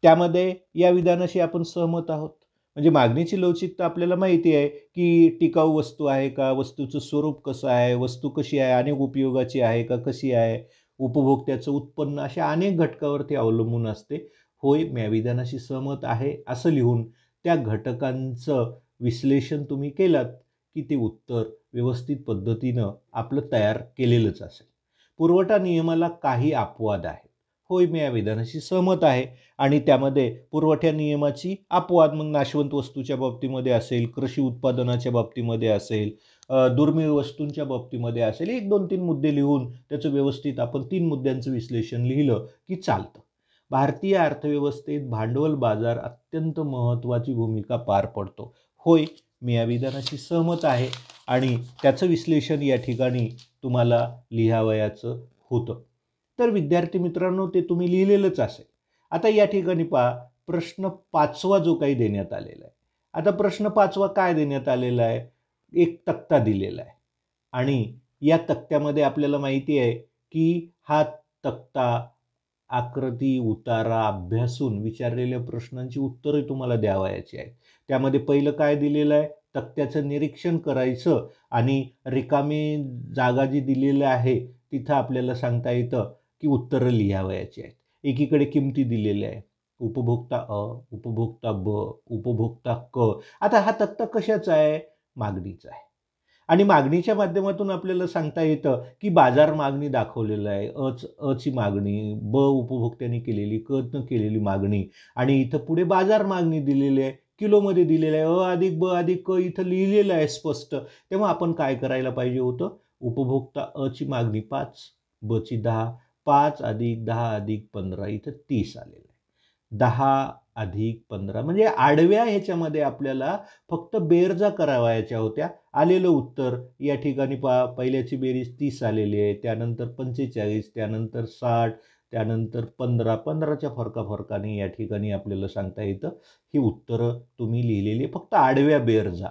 त्यामध्ये या विधानाशी आपण सहमत आहोत. म्हणजे मागणीची लवचिकता आपल्याला माहिती आहे की टिकाऊ वस्तू आहे का, वस्तूचं स्वरूप कसं आहे, वस्तू कशी आहे, अनेक उपयोगाची आहे का, कशी आहे, उपभोक्त्याचं उत्पन्न, अशा अनेक घटकावरती अवलंबून असते. होय, मी या विधानाशी सहमत आहे असं लिहून त्या घटकांचं विश्लेषण तुम्ही केलात की ते उत्तर व्यवस्थित पद्धतीनं आपलं तयार केलेलंच असेल. पुरवठा नियमाला काही अपवाद आहेत. होय, मी या विधानाशी सहमत आहे आणि त्यामध्ये पुरवठा नियमाची अपवाद मग नाशवंत वस्तूच्या बाबतीमध्ये असेल, कृषी उत्पादनाच्या बाबतीमध्ये असेल, दुर्मिळ वस्तूंच्या बाबतीमध्ये असेल, 1, 2, 3 मुद्दे लिहून त्याचं व्यवस्थित आपण 3 मुद्द्यांचं विश्लेषण लिहिलं की चालतं. भारतीय अर्थव्यवस्थेत भांडवल बाजार अत्यंत महत्त्वाची भूमिका पार पडतो. होय, मी या विधानाशी सहमत आहे आणि त्याचं विश्लेषण या ठिकाणी तुम्हाला लिहावयाचं होतं. तर विद्यार्थी मित्रांनो, ते तुम्ही लिहिलेलंच असेल. आता या ठिकाणी पहा, प्रश्न 5वा जो काही देण्यात आलेला आहे. आता प्रश्न 5वा काय देण्यात आलेला आहे, एक तक्ता दिलेला आहे आणि या तक्त्यामध्ये आपल्याला माहिती आहे की हा तक्ता आकृती, उतारा अभ्यासून विचारलेल्या प्रश्नांची उत्तरे तुम्हाला द्यावयाची आहेत. त्यामध्ये पहिलं काय दिलेलं आहे, तक्त्याचं निरीक्षण करायचं आणि रिकामी जागा जी दिलेलं आहे तिथं आपल्याला सांगता येतं की उत्तरं लिहावयाची आहेत. एकीकडे किमती दिलेल्या आहे. उपभोक्ता अ, उपभोक्ता ब, उपभोक्ता क. आता हा तक्ता कशाचा आहे? मागणीचा आहे. आणि मागणीच्या माध्यमातून आपल्याला सांगता येतं की बाजार मागणी दाखवलेलं आहे. अची मागणी, ब उपभोक्त्यांनी केलेली, क न केलेली मागणी आणि इथं पुढे बाजार मागणी दिलेली आहे. किलोमध्ये दिलेलं आहे. अ अधिक ब अधिक क इथं लिहिलेलं आहे स्पष्ट. तेव्हा आपण काय करायला पाहिजे होतं? उपभोक्ता अची मागणी 5, बची 10, 5 अधिक 10 अधिक 15 इथं 30 आलेलं आहे. 10 अधिक 15 म्हणजे आडव्या ह्याच्यामध्ये आपल्याला फक्त बेरजा करावयाच्या होत्या. आलेलं उत्तर या ठिकाणी पहिल्याची बेरीज 30 आलेली आहे, त्यानंतर 45, त्यानंतर 60, त्यानंतर 15, 15च्या फरकाने या ठिकाणी आपल्याला सांगता येतं ही उत्तरं तुम्ही लिहिलेली फक्त आडव्या बेरजा.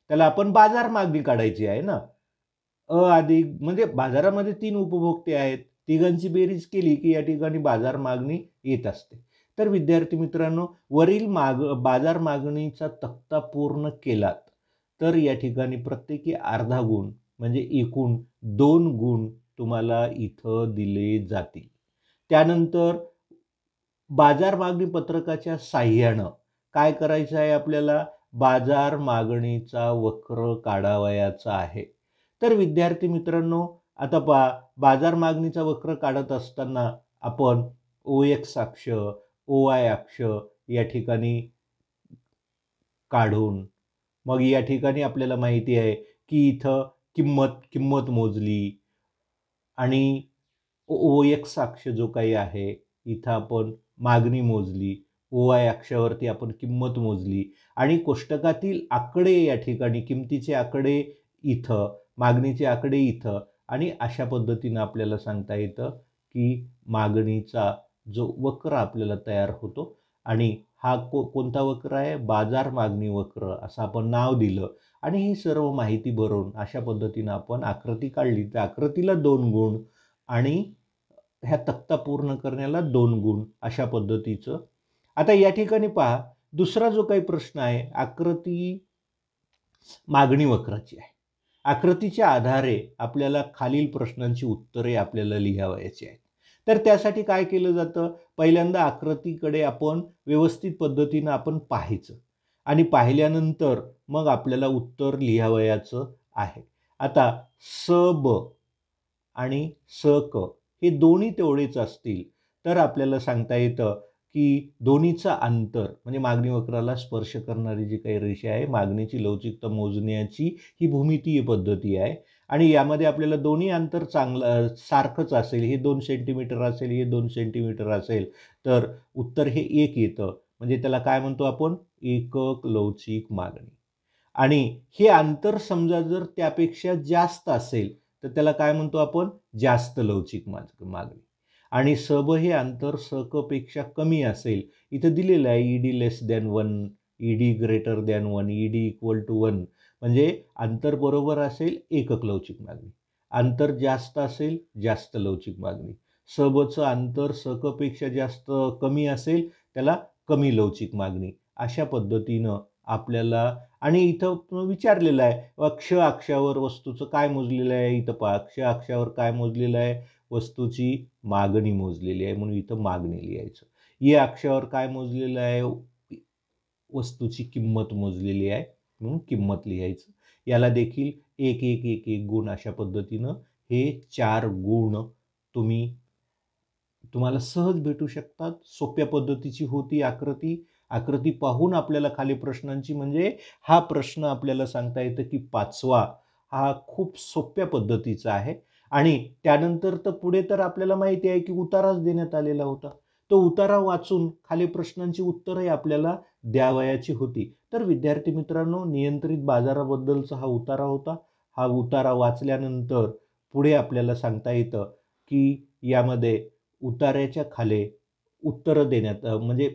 त्याला आपण बाजार मागणी काढायची आहे ना. अधिक म्हणजे बाजारामध्ये 3 उपभोक्ते आहेत. तिघांची बेरीज केली की या ठिकाणी बाजार मागणी येत असते. तर विद्यार्थी मित्रांनो, वरील बाजार मागणीचा तक्ता पूर्ण केलात तर या ठिकाणी प्रत्येकी अर्धा गुण म्हणजे एकूण 2 गुण तुम्हाला इथं दिले जातील. त्यानंतर बाजार मागणी पत्रकाच्या साहाय्यानं काय करायचं आहे आपल्याला? बाजार मागणीचा वक्र काढावयाचा आहे. तर विद्यार्थी मित्रांनो, आता बाजार मागणीचा वक्र काढत असताना आपण OX अक्ष, OY अक्ष या ठिकाणी काढून मग या ठिकाणी आपल्याला माहिती आहे की इथं किंमत मोजली आणि OX अक्ष जो काही आहे इथं आपण मागणी मोजली, OY अक्षावरती आपण किंमत मोजली आणि कोष्टकातील आकडे या ठिकाणी किमतीचे आकडे इथं, मागणीचे आकडे इथं आणि अशा पद्धतीनं आपल्याला सांगता येतं की मागणीचा जो वक्र आपल्याला तयार होतो आणि हा कोणता वक्र आहे? बाजार मागणी वक्र असं आपण नाव दिलं आणि ही सर्व माहिती भरून अशा पद्धतीनं आपण आकृती काढली. तर आकृतीला 2 गुण आणि ह्या तक्ता पूर्ण करण्याला 2 गुण अशा पद्धतीचं. आता या ठिकाणी पहा, दुसरा जो काही प्रश्न आहे आकृती मागणी वक्राची आहे. आकृतीच्या आधारे आपल्याला खालील प्रश्नांची उत्तरे आपल्याला लिहावयाची आहेत. तर त्यासाठी काय केलं जातं? पहिल्यांदा आकृतीकडे आपण व्यवस्थित पद्धतीनं आपण पाहायचं आणि पाहिल्यानंतर मग आपल्याला उत्तर लिहावयाचं आहे. आता स ब आणि स क हे दोन्ही तेवढेच असतील तर आपल्याला सांगता येतं की दोन्हीचं अंतर म्हणजे मागणी वक्राला स्पर्श करणारी जी काही रेषा आहे, मागणीची लवचिकता मोजण्याची ही भूमितीय पद्धती आहे आणि यामध्ये आपल्याला दोन्ही अंतर सारखंच असेल, हे 2 सेंटीमीटर असेल, हे 2 सेंटीमीटर असेल तर उत्तर हे 1 येतं. म्हणजे त्याला काय म्हणतो आपण? एकक लवचिक मागणी. आणि हे अंतर समजा जर त्यापेक्षा जास्त असेल तर त्याला काय म्हणतो आपण? जास्त लवचिक मागणी. आणि सब हे अंतर क पेक्षा कमी असेल, इथं दिलेलं आहे ED less than 1, ED greater than 1, ED equal to 1 म्हणजे अंतर बरोबर असेल एकक लवचिक मागणी. अंतर जास्त असेल जास्त लवचिक मागणी. सबचं अंतर क पेक्षा जास्त कमी असेल त्याला कमी लवचिक मागणी. अशा पद्धतीनं आपल्याला आणि इथं विचारलेलं आहे अक्ष अक्षावर वस्तूचं काय मोजलेलं आहे? इथं पहा अक्ष अक्षावर काय मोजलेलं आहे? वस्तूची मागणी मोजलेली आहे म्हणून इथं मागणी लिहायचं. या अक्षावर काय मोजलेलं आहे? वस्तूची किंमत मोजलेली आहे म्हणून किंमत लिहायचं. याला देखील 1 1 1 1 गुण अशा पद्धतीनं हे 4 गुण तुम्हाला सहज भेटू शकतात. सोप्या पद्धतीची होती आकृती. आकृती पाहून आपल्याला खाली प्रश्नांची म्हणजे हा प्रश्न आपल्याला सांगता येतं की 5वा हा खूप सोप्या पद्धतीचा आहे आणि त्यानंतर तर पुढे तर आपल्याला माहिती आहे की उताराच देण्यात आलेला होता. तो उतारा वाचून खाली प्रश्नांची उत्तरही आपल्याला द्यावयाची होती. तर विद्यार्थी मित्रांनो, नियंत्रित बाजाराबद्दलचा हा उतारा होता. हा उतारा वाचल्यानंतर पुढे आपल्याला सांगता येतं की यामध्ये उतार्याच्या खाली उत्तरं देण्यात म्हणजे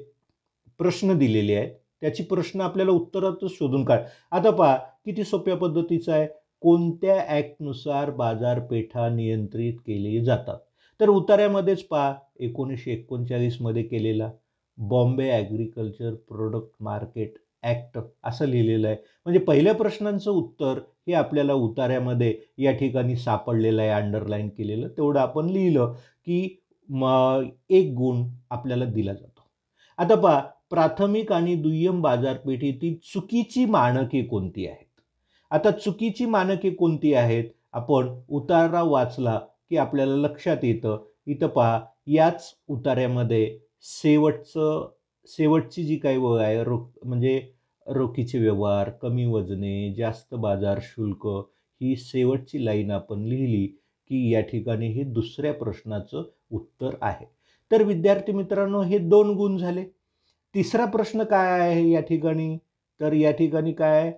प्रश्न दिलेले आहेत. त्याची प्रश्न आपल्याला उत्तरातच शोधून काढ. आता पहा किती सोप्या पद्धतीचं आहे. कोणत्या ॲक्टनुसार बाजारपेठा नियंत्रित केली जातात? तर उतार्यामध्येच पहा 1939 मध्ये केलेला Bombay agriculture product market act असं लिहिलेलं आहे. म्हणजे पहिल्या प्रश्नांचं उत्तर हे आपल्याला उतार्यामध्ये या ठिकाणी सापडलेलं आहे, अंडरलाईन केलेलं. तेवढं आपण लिहिलं की 1 गुण आपल्याला दिला जातो. आता पहा प्राथमिक आणि दुय्यम बाजारपेठेतील चुकीची मानके कोणती आहेत? आता चुकीची मानके कोणती आहेत? आपण उतारा वाचला की आपल्याला लक्षात येतं. इथं पहा याच उतार्यामध्ये शेवटची जी काही ओळ आहे म्हणजे रोखीचे व्यवहार, कमी वजने, जास्त बाजार शुल्क, ही शेवटची लाईन आपण लिहिली की या ठिकाणी हे दुसऱ्या प्रश्नाचं उत्तर आहे. तर विद्यार्थी मित्रांनो हे 2 गुण झाले. तिसरा प्रश्न काय आहे या ठिकाणी? तर या ठिकाणी काय आहे?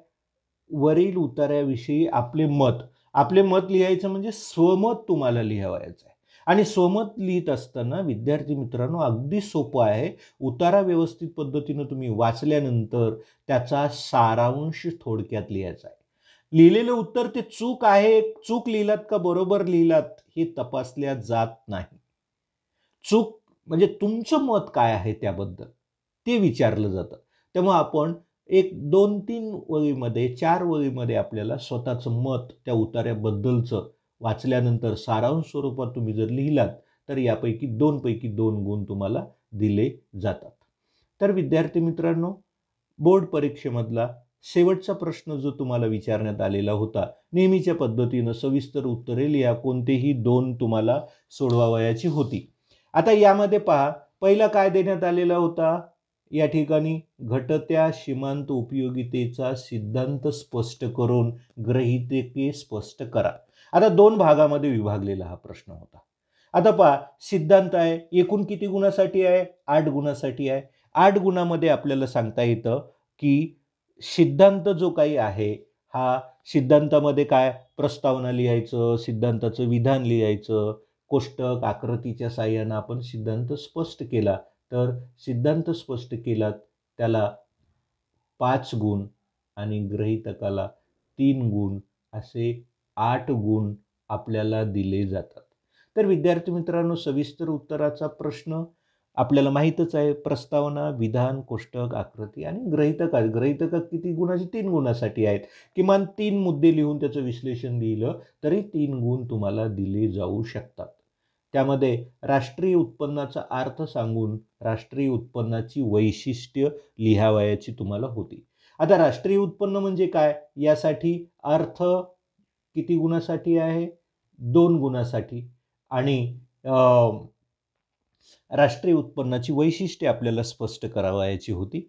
वरील उतार्याविषयी आपले मत लिहायचं म्हणजे स्वमत तुम्हाला लिहावायचं आहे. आणि स्वमत लिहित असताना विद्यार्थी मित्रांनो अगदी सोपं आहे. उतारा व्यवस्थित पद्धतीनं तुम्ही वाचल्यानंतर त्याचा सारांश थोडक्यात लिहायचा आहे. लिहिलेलं उत्तर ते चूक आहे, चूक लिहिलात का बरोबर लिहिलात हे तपासल्या जात नाही. चूक म्हणजे तुमचं मत काय आहे त्याबद्दल ते विचारलं जातं. तेव्हा आपण 1, 2, 3 वळीमध्ये 4 वळीमध्ये आपल्याला स्वतःचं मत त्या उतार्याबद्दलचं वाचल्यानंतर सारांश स्वरूपात तुम्ही जर लिहिलात तर यापैकी 2 पैकी 2 गुण तुम्हाला दिले जातात. तर विद्यार्थी मित्रांनो बोर्ड परीक्षेमधला शेवटचा प्रश्न जो तुम्हाला विचारण्यात आलेला होता, नेहमीच्या पद्धतीनं सविस्तर उत्तरे लिहा, कोणतेही 2 तुम्हाला सोडवावयाची होती. आता यामध्ये पहा पहिला काय देण्यात आलेला होता? या ठिकाणी घटत्या सीमांत उपयोगितेचा सिद्धांत स्पष्ट करून गृहीतके स्पष्ट करा. आता 2 भागामध्ये विभागलेला हा प्रश्न होता. आता पहा सिद्धांत आहे, एकूण किती गुणासाठी आहे? 8 गुणासाठी आहे. 8 गुणामध्ये आपल्याला सांगता येतं की सिद्धांत जो काही आहे हा सिद्धांतामध्ये काय प्रस्तावना लिहायचं, सिद्धांताचं विधान लिहायचं, कोष्टक आकृतीच्या साहाय्यानं आपण सिद्धांत स्पष्ट केला. तर सिद्धांत स्पष्ट केलात त्याला 5 गुण आणि गृहीतकाला 3 गुण असे 8 गुण आपल्याला दिले जातात. तर विद्यार्थी मित्रांनो सविस्तर उत्तराचा प्रश्न आपल्याला माहीतच आहे. प्रस्तावना, विधान, कोष्टक, आकृती आणि गृहीतक किती गुणाची? 3 गुणासाठी आहेत. किमान 3 मुद्दे लिहून त्याचं विश्लेषण लिहिलं तरी 3 गुण तुम्हाला दिले जाऊ शकतात. त्यामध्ये राष्ट्रीय उत्पन्नाचा अर्थ सांगून राष्ट्रीय उत्पन्नाची वैशिष्ट्य लिहावयाची तुम्हाला होती. आता राष्ट्रीय उत्पन्न म्हणजे काय? यासाठी अर्थ किती गुणासाठी आहे? 2 गुणासाठी. आणि राष्ट्रीय उत्पन्नाची वैशिष्ट्ये आपल्याला स्पष्ट करावयाची होती.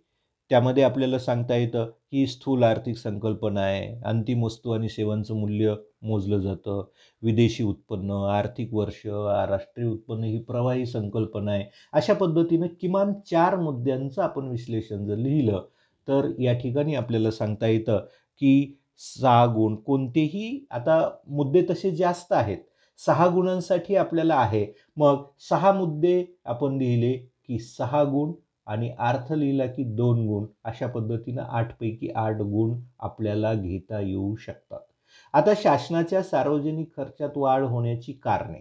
त्यामध्ये आपल्याला सांगता येतं की स्थूल आर्थिक संकल्पना आहे, अंतिम वस्तू आणि सेवांचं मूल्य मोजलं जातं, विदेशी उत्पन्न, आर्थिक वर्ष, राष्ट्रीय उत्पन्न ही प्रवाही संकल्पना आहे. अशा पद्धतीनं किमान 4 मुद्द्यांचं आपण विश्लेषण जर लिहिलं तर या ठिकाणी आपल्याला सांगता येतं की 6 गुण कोणतेही, आता मुद्दे तसे जास्त आहेत, 6 गुणांसाठी आपल्याला आहे. मग 6 मुद्दे आपण लिहिले की 6 गुण आणि अर्थ लिहिला की 2 गुण. अशा पद्धतीनं 8 पैकी 8 गुण आपल्याला घेता येऊ शकतात. आता शासनाच्या सार्वजनिक खर्चात वाढ होण्याची कारणे.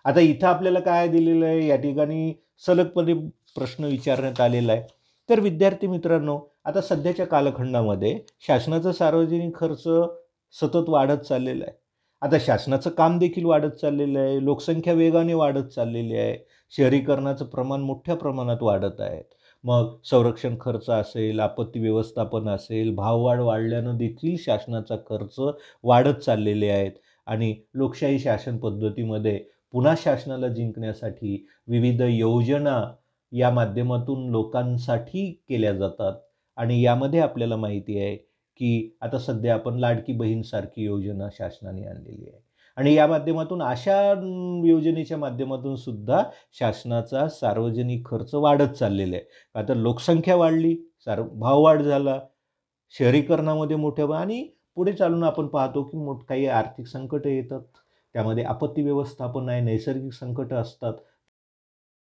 आता इथं आपल्याला काय दिलेलं आहे? या ठिकाणी सलगपणे प्रश्न विचारण्यात आलेला आहे. तर विद्यार्थी मित्रांनो आता सध्याच्या कालखंडामध्ये शासनाचा सार्वजनिक खर्च सतत वाढत चाललेला आहे. आता शासनाचं काम देखील वाढत चाललेलं आहे, लोकसंख्या वेगाने वाढत चाललेली आहे, शहरीकरणाचं प्रमाण मोठ्या प्रमाणात वाढत आहे. मग संरक्षण खर्च असेल, आपत्ती व्यवस्थापन असेल, भाववाढ वाढल्यानं देखील शासनाचा खर्च वाढत चाललेले आहेत. आणि लोकशाही शासन पद्धतीमध्ये पुन्हा शासनाला जिंकण्यासाठी विविध योजना या माध्यमातून लोकांसाठी केल्या जातात. आणि यामध्ये आपल्याला माहिती आहे की आता सध्या आपण लाडकी बहीणसारखी योजना शासनाने आणलेली आहे. आणि या माध्यमातून अशा योजनेच्या माध्यमातून सुद्धा शासनाचा सार्वजनिक खर्च वाढत चाललेला आहे. आता लोकसंख्या वाढली, भाववाढ झाला, शहरीकरणामध्ये मोठ्या आणि पुढे चालून आपण पाहतो की काही आर्थिक संकटं येतात. त्यामध्ये आपत्ती व्यवस्थापन आहे, नैसर्गिक संकटं असतात.